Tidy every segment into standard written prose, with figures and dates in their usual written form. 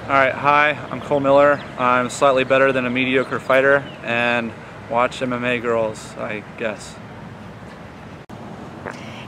Alright, hi, I'm Cole Miller. I'm slightly better than a mediocre fighter, and watch MMA Girls, I guess.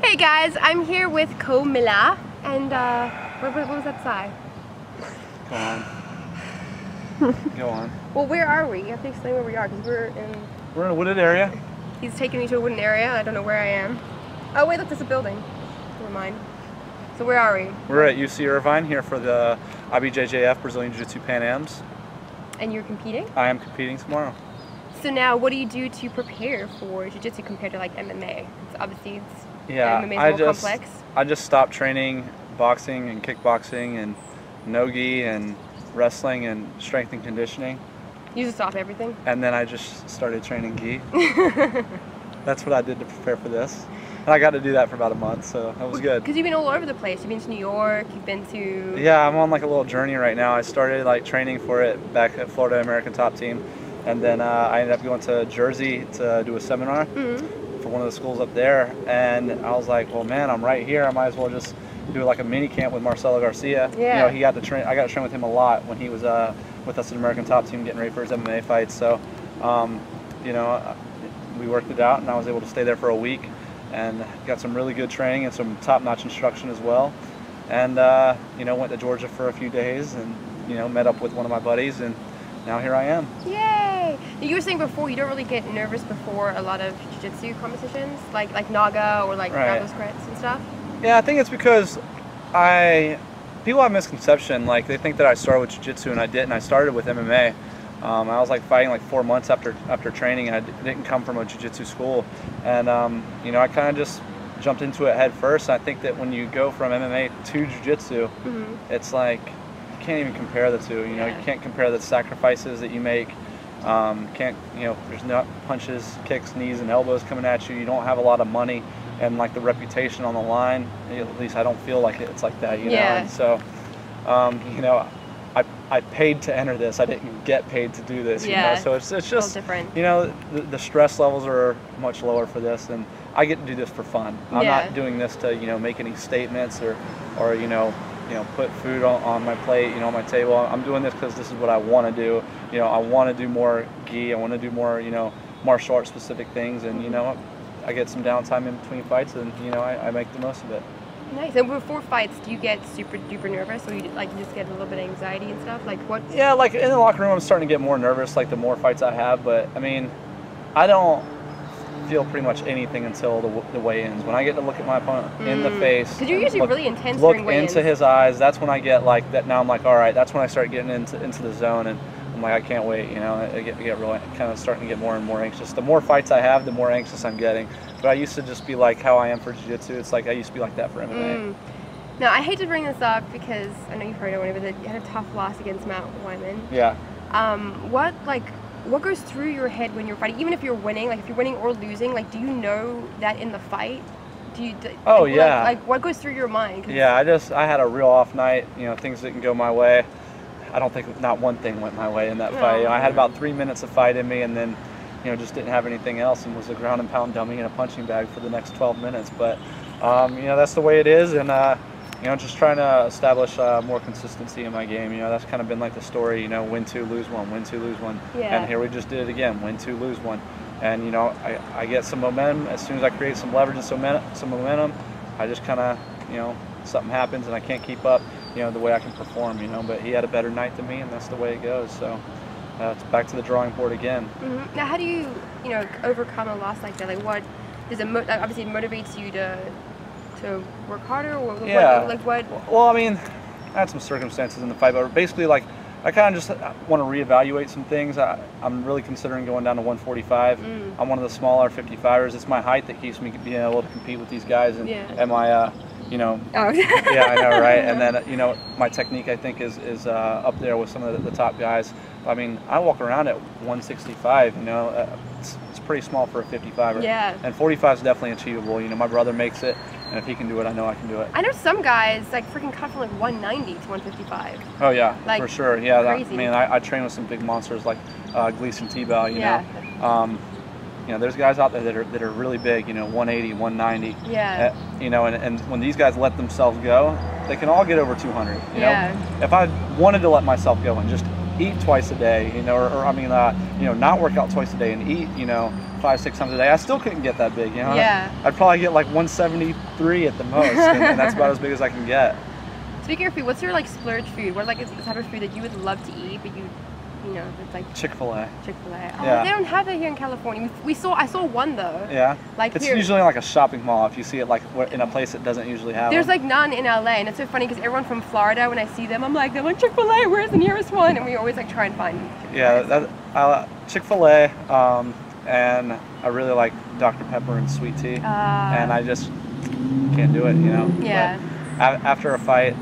Hey guys, I'm here with Cole Miller, and what was that sigh? Go on. Go on. Well, where are we? You have to explain where we are, because We're in a wooded area. He's taking me to a wooden area. I don't know where I am. Oh wait, look, there's a building. Never mind. So where are we? We're at UC Irvine here for the IBJJF Brazilian Jiu-Jitsu Pan Ams. And you're competing? I am competing tomorrow. So now, what do you do to prepare for Jiu-Jitsu compared to like MMA? Obviously, MMA is more complex. I just stopped training boxing and kickboxing and no-gi and wrestling and strength and conditioning. You just stop everything? And then I just started training gi. That's what I did to prepare for this. And I got to do that for about a month, so that was good. Because you've been all over the place. You've been to New York, you've been to... Yeah, I'm on like a little journey right now. I started like training for it back at Florida American Top Team. And then I ended up going to Jersey to do a seminar for one of the schools up there. And I was like, well, man, I'm right here. I might as well just do like a mini camp with Marcelo Garcia. Yeah. You know, he got to train. I got to train with him a lot when he was with us at American Top Team, getting ready for his MMA fights. So, you know, we worked it out, and I was able to stay there for a week, and got some really good training and some top-notch instruction as well. And you know, went to Georgia for a few days, and you know, met up with one of my buddies, and now here I am. Yay! You were saying before you don't really get nervous before a lot of jiu-jitsu competitions, like Naga or like Nago's crits and stuff. Yeah, I think it's because people have a misconception, like they think that I started with jiu-jitsu, and I didn't. I started with MMA. I was like fighting like 4 months after training, and I didn't come from a jiu-jitsu school. And you know, I kind of just jumped into it head first. And I think that when you go from MMA to jiu-jitsu, it's like you can't even compare the two. You know, you can't compare the sacrifices that you make. You know, there's no punches, kicks, knees, and elbows coming at you. You don't have a lot of money and like the reputation on the line. At least I don't feel like it's like that. You know, and so you know, I paid to enter this. I didn't get paid to do this. You know? So it's just different. You know, the stress levels are much lower for this, and I get to do this for fun. I'm not doing this to, you know, make any statements or you know put food on my plate, you know, on my table. I'm doing this because this is what I want to do. You know, I want to do more gi. I want to do more, you know, martial arts specific things, and you know, I get some downtime in between fights, and you know, I make the most of it. Nice. And before fights, do you get super duper nervous, or you just get a little bit of anxiety and stuff? Like what? Yeah, like in the locker room, I'm starting to get more nervous. Like the more fights I have, but I mean, I don't feel pretty much anything until the weigh-ins. When I get to look at my opponent in the face, because you're usually really intense look during weigh-ins. into his eyes. That's when I get like that. Now I'm like, all right. That's when I start getting into the zone, and I'm like, I can't wait. You know, I get really kind of starting to get more and more anxious. The more fights I have, the more anxious I'm getting. But I used to just be like how I am for jiu-jitsu. It's like I used to be like that for MMA. Now, I hate to bring this up because I know you probably don't want to, but you had a tough loss against Wiman. Yeah. What goes through your head when you're fighting? Even if you're winning, like if you're winning or losing, like do you know that in the fight? Do you? Like what goes through your mind? Yeah, I had a real off night. You know, things didn't go my way. I don't think not one thing went my way in that fight. You know, I had about 3 minutes of fight in me, and then, you know, just didn't have anything else, and was a ground and pound dummy in a punching bag for the next 12 minutes. But you know, that's the way it is, and you know, just trying to establish more consistency in my game. You know, that's kind of been like the story. You know, win two, lose one, win two, lose one. And here we just did it again: win two, lose one. And you know, I get some momentum as soon as I create some leverage and some momentum. I just kind of, you know, something happens and I can't keep up, you know, the way I can perform, you know. But he had a better night than me, and that's the way it goes. So it's back to the drawing board again. Now, how do you know, overcome a loss like that? Like, what does it obviously it motivates you to work harder, or what? Well, I mean, I had some circumstances in the fight, but basically, like, I kind of just want to reevaluate some things. I'm really considering going down to 145. I'm one of the smaller 55ers. It's my height that keeps me being able to compete with these guys, and my you know, yeah, I know, right? And then, you know, my technique, I think, is up there with some of the top guys. I mean, I walk around at 165, you know, it's pretty small for a 55er. Yeah. And 45 is definitely achievable. You know, my brother makes it, and if he can do it, I know I can do it. I know some guys, like, freaking cut from, like, 190 to 155. Oh, yeah, like, for sure. Yeah, crazy. I mean, I train with some big monsters like Gleason T-Bell, you know. You know, there's guys out there that are really big, you know, 180, 190. Yeah. You know, and when these guys let themselves go, they can all get over 200. You know, if I wanted to let myself go and just eat twice a day, you know, or I mean, you know, not work out twice a day and eat, you know, 500, 600 a day, I still couldn't get that big. You know, I'd probably get like 173 at the most, and that's about as big as I can get. Speaking of food, what's your like splurge food? What like is the type of food that you would love to eat, but you know, it's like Chick-fil-A. Chick-fil-A. Oh, they don't have that here in California. I saw one though. Yeah. Like it's here. usually like a shopping mall if you see it like in a place that doesn't usually have. There's them. like none in LA, and it's so funny because everyone from Florida, when I see them, I'm like Chick-fil-A. Where's the nearest one? And we always like try and find. Yeah, Chick-fil-A, and I really like Dr. Pepper and sweet tea, and I just can't do it, you know. Yeah. But after a fight,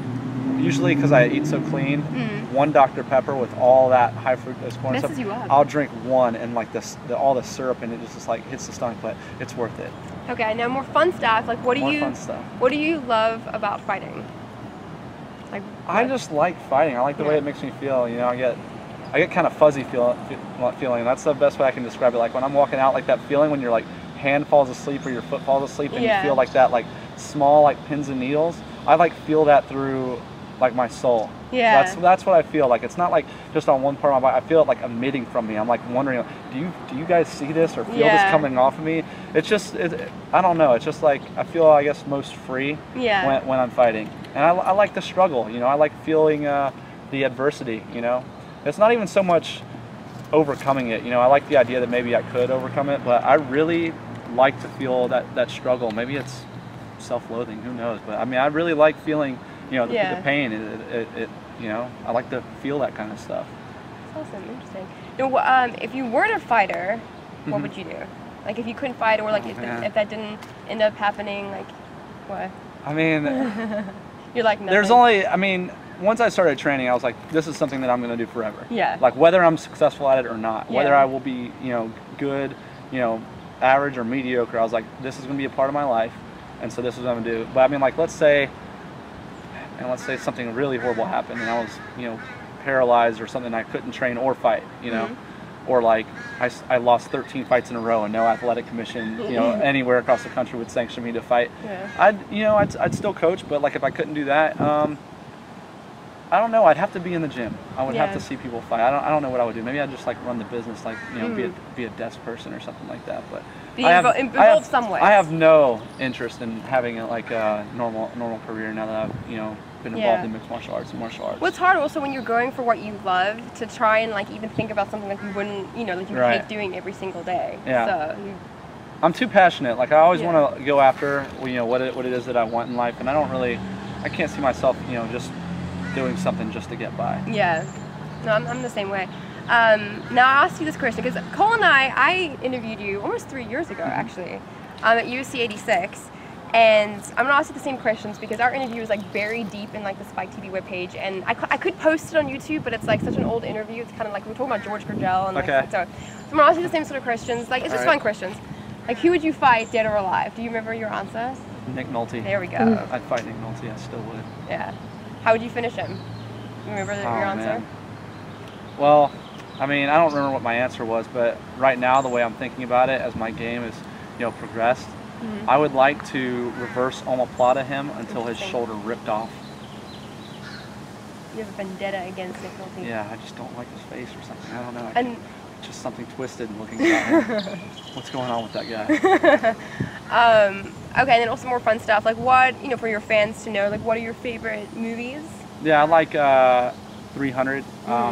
usually because I eat so clean, one Dr. Pepper with all that high fructose corn stuff, I'll drink one, and like all the syrup and it just like hits the stomach, but it's worth it. Okay, now more fun stuff. Like what do you love about fighting? Like I just like fighting. I like the way it makes me feel. You know, I get kind of fuzzy feeling. That's the best way I can describe it. Like when I'm walking out, like that feeling when your like hand falls asleep or your foot falls asleep, and you feel like that, like small like pins and needles. I like feel that through like my soul. Yeah. That's what I feel like. It's not like just on one part of my body. I feel it like emitting from me. I'm like wondering, do you guys see this or feel this coming off of me? It's just, I don't know. It's just like I feel, I guess, most free when I'm fighting, and I like the struggle. You know, I like feeling the adversity. You know, it's not even so much overcoming it. You know, I like the idea that maybe I could overcome it, but I really like to feel that struggle. Maybe it's self-loathing. Who knows? But I mean, I really like feeling. You know, the pain, you know, I like to feel that kind of stuff. That's awesome, interesting. Now, if you weren't a fighter, what would you do? Like, if you couldn't fight, or like if that didn't end up happening, like, what? I mean, you're like nothing. There's only, I mean, once I started training, I was like, this is something that I'm going to do forever. Yeah. Like, whether I'm successful at it or not, whether I will be, you know, good, you know, average or mediocre, I was like, this is going to be a part of my life, and so this is what I'm going to do. But I mean, like, let's say something really horrible happened and I was, you know, paralyzed or something, I couldn't train or fight, you know, or like I lost 13 fights in a row and no athletic commission, you know, anywhere across the country would sanction me to fight. I'd still coach, but like if I couldn't do that, I don't know, I'd have to be in the gym. I would have to see people fight. I don't know what I would do. Maybe I'd just like run the business, like, you know, be a desk person or something like that. But involved some way. I have no interest in having like a normal career now that I've, you know, been involved in mixed martial arts and martial arts. Well, it's hard also when you're going for what you love to try and like even think about something like you wouldn't, you know, like you hate doing every single day. Yeah. So I'm too passionate. Like I always want to go after, you know, what it is that I want in life, and I can't see myself, you know, just doing something just to get by. Yeah. No, I'm the same way. Now I asked you this question because Cole and I interviewed you almost 3 years ago actually, at UC 86, and I'm gonna ask you the same questions because our interview was like very deep in like the Spike TV webpage, and I could post it on YouTube, but it's like such an old interview. It's kind of like we were talking about George Gurgel, and like, so I'm gonna ask you the same sort of questions. Like it's just fun questions. Like who would you fight, dead or alive? Do you remember your answer? Nick Nolte. There we go. I'd fight Nick Nolte. I still would. Yeah. How would you finish him? You remember your answer? Man. Well, I mean, I don't remember what my answer was, but right now the way I'm thinking about it as my game is, you know, progressed, I would like to reverse omoplata him until his shoulder ripped off. You have a vendetta against Nick Nolte? Yeah, I just don't like his face or something. I don't know. And just something twisted looking at him. What's going on with that guy? Okay, and then also more fun stuff. Like what, you know, for your fans to know, like what are your favorite movies? Yeah, I like 300.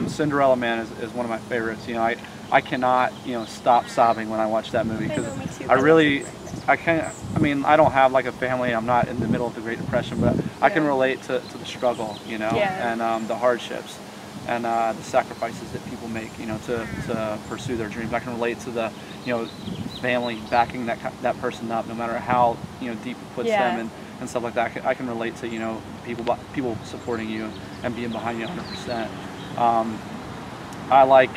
Cinderella Man is one of my favorites. You know, I cannot, you know, stop sobbing when I watch that movie because I mean, I don't have like a family. I'm not in the middle of the Great Depression, but I can relate to the struggle, you know, and the hardships and the sacrifices that people make, you know, to pursue their dreams. I can relate to the, you know, family backing that person up, no matter how, you know, deep it puts them and stuff like that. I can relate to, you know, people supporting you and being behind you 100%. I like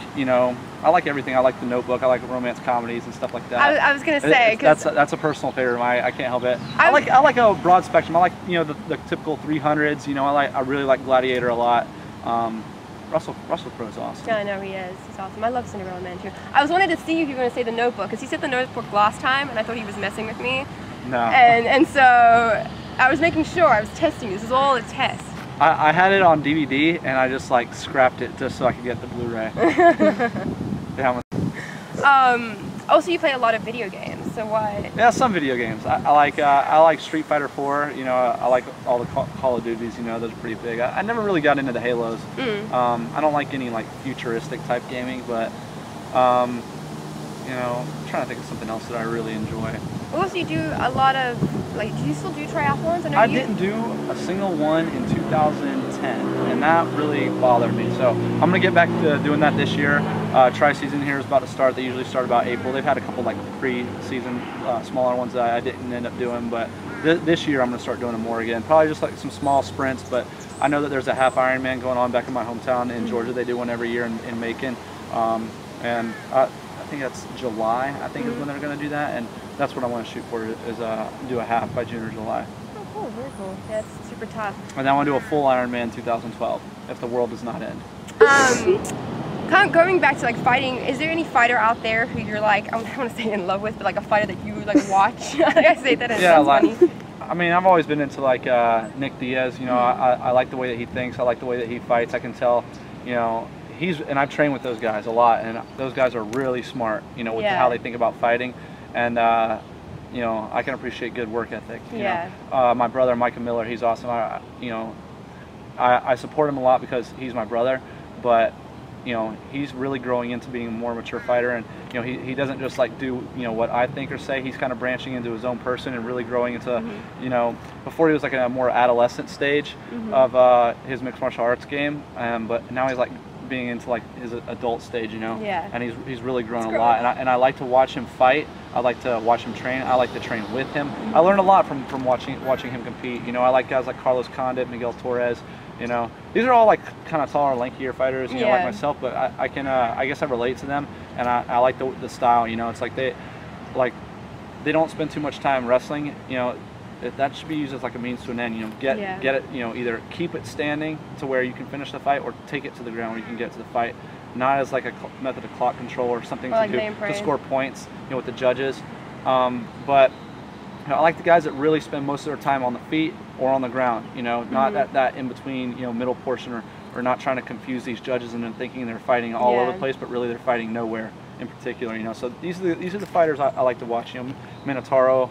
everything. I like The Notebook. I like romance comedies and stuff like that. I was gonna say that's a personal favorite of mine. I can't help it. I like a broad spectrum. I like, you know, the typical 300s. You know, I really like Gladiator a lot. Russell Crowe's awesome. Yeah, I know he is. He's awesome. I love Cinderella Man too. I was wanted to see if you were going to say The Notebook, because he said The Notebook last time, and I thought he was messing with me. No. And so I was making sure. I was testing. This is all a test. I had it on DVD, and I just like scrapped it just so I could get the Blu-ray. Yeah. Also, you play a lot of video games. So what? Yeah, some video games. I like Street Fighter 4. You know, I like all the Call of Duties. You know, those are pretty big. I never really got into the Halos. I don't like any like futuristic type gaming, but you know, I'm trying to think of something else that I really enjoy. Also, you do a lot of, like, do you still do triathlons? I didn't do a single one in 2010, and that really bothered me. So I'm gonna get back to doing that this year. Tri-season here is about to start. They usually start about April. They've had a couple like pre-season smaller ones that I didn't end up doing, but this year I'm gonna start doing them more again. Probably just like some small sprints, but I know that there's a half Ironman going on back in my hometown in Georgia. They do one every year in Macon, and I think that's July, I think is when they're going to do that, and that's what I want to shoot for, is do a half by June or July. Oh, cool, very cool. Yeah, it's super tough. And then I want to do a full Ironman 2012, if the world does not end. Kind of going back to like fighting, is there any fighter out there who you're like, I don't want to say in love with, but like a fighter that you like watch? I say that and yeah, like, funny. I mean, I've always been into like Nick Diaz, you know, I like the way that he thinks, I like the way that he fights, I can tell, you know, and I've trained with those guys a lot, and those guys are really smart, you know, with how they think about fighting, and you know, I can appreciate good work ethic. You know? My brother Micah Miller, he's awesome. I support him a lot because he's my brother, but you know, he's really growing into being a more mature fighter, and you know, he doesn't just like do, you know, what I think or say. He's kind of branching into his own person and really growing into, you know, before he was like in a more adolescent stage of his mixed martial arts game, but now he's like being into like his adult stage, you know, and he's really grown a lot, and I like to watch him fight. I like to watch him train. I like to train with him. I learned a lot from watching him compete. You know, I like guys like Carlos Condit, Miguel Torres. You know, these are all like kind of taller, lankier fighters, you know, like myself. But I guess I relate to them, and I like the style. You know, it's like they don't spend too much time wrestling. You know, that should be used as like a means to an end. You know, get it. You know, either keep it standing to where you can finish the fight, or take it to the ground where you can get to the fight. Not as like a method of clock control or something to score points. You know, with the judges. But you know, I like the guys that really spend most of their time on the feet or on the ground. You know, not that in between, you know, middle portion, or not trying to confuse these judges and then thinking they're fighting all over the place, but really they're fighting nowhere in particular. You know, so these are the fighters I like to watch. You know, Minotauro,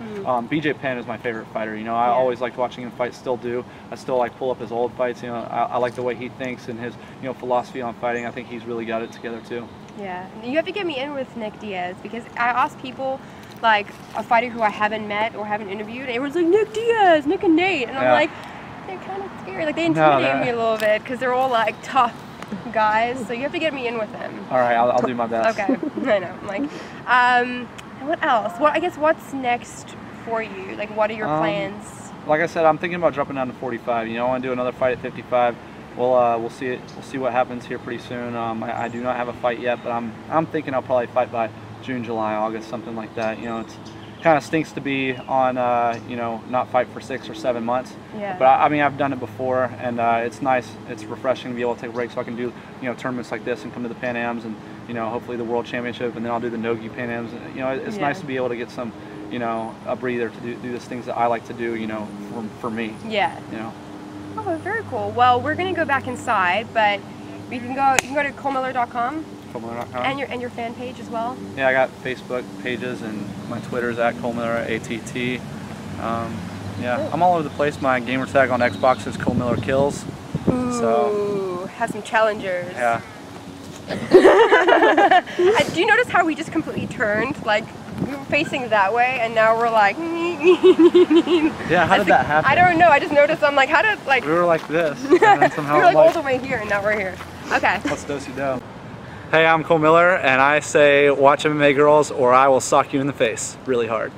BJ Penn is my favorite fighter. You know, I always liked watching him fight. Still do. I still like pull up his old fights. You know, I like the way he thinks and his, you know, philosophy on fighting. I think he's really got it together too. Yeah, you have to get me in with Nick Diaz, because I ask people, like a fighter who I haven't met or haven't interviewed, and everyone's like, Nick Diaz, Nick and Nate, and I'm like, they're kind of scary. Like, they intimidate me a little bit because they're all like tough guys. So you have to get me in with them. All right, I'll do my best. Okay, I know. I'm like, what else? I guess what's next for you? Like, what are your plans? Like I said, I'm thinking about dropping down to 45. You know, I want to do another fight at 55. We'll see it. We'll see what happens here pretty soon. I do not have a fight yet, but I'm thinking I'll probably fight by June, July, August, something like that. You know, it's kind of stinks to be on, you know, not fight for 6 or 7 months. But I mean, I've done it before, and it's nice. It's refreshing to be able to take a break, so I can do, you know, tournaments like this and come to the Pan Ams, and you know, hopefully the World Championship, and then I'll do the Nogi Pan Ams. You know, it's nice to be able to get some, you know, a breather to do these things that I like to do. You know, for me. You know. Oh, very cool. Well, we're gonna go back inside, but you can go to colemiller.com. And your fan page as well? Yeah, I got Facebook pages, and my Twitter's at colemiller, ATT. Yeah, I'm all over the place. My gamer tag on Xbox is colemillerkills. Ooh, so have some challengers. Yeah. Do you notice how we just completely turned? Like, we were facing that way, and now we're like. Yeah, how did that happen? I don't know. I just noticed. I'm like, how did like? We were like this, and then somehow we were like all the way here, and now we're here. Okay. Let's dose you down. Hey, I'm Cole Miller, and I say watch MMA Girls, or I will sock you in the face really hard.